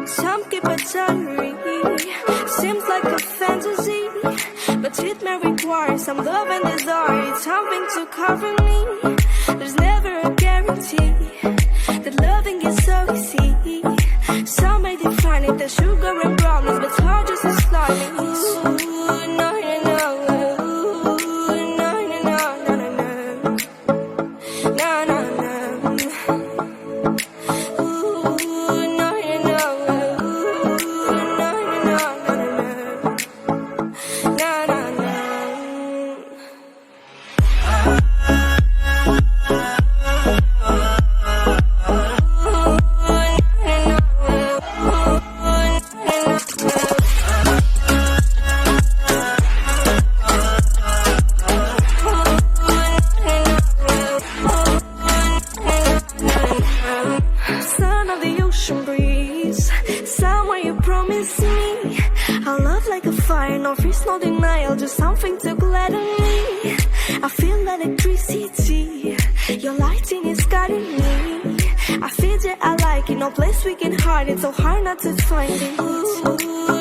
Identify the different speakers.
Speaker 1: Some keep a diary, seems like a fantasy, but it may require some love and desire, something to cover me. There's never a guarantee that loving is so easy. Some may define it as sugar and brownies, but hard just as slimy. Ooh, no, no, no. Ooh, no, no, no, no, no, no. No, no, no. Ooh, no, no, no. Ooh, no, no, no, no, no. No, no, no. Son of the ocean breeze, somewhere you promised me a love like a fire, no freeze, no denial, just something to gladden me. I feel electricity, your lighting is guiding me. I feel that I like it, no place we can hide it, so hard not to find it. Ooh.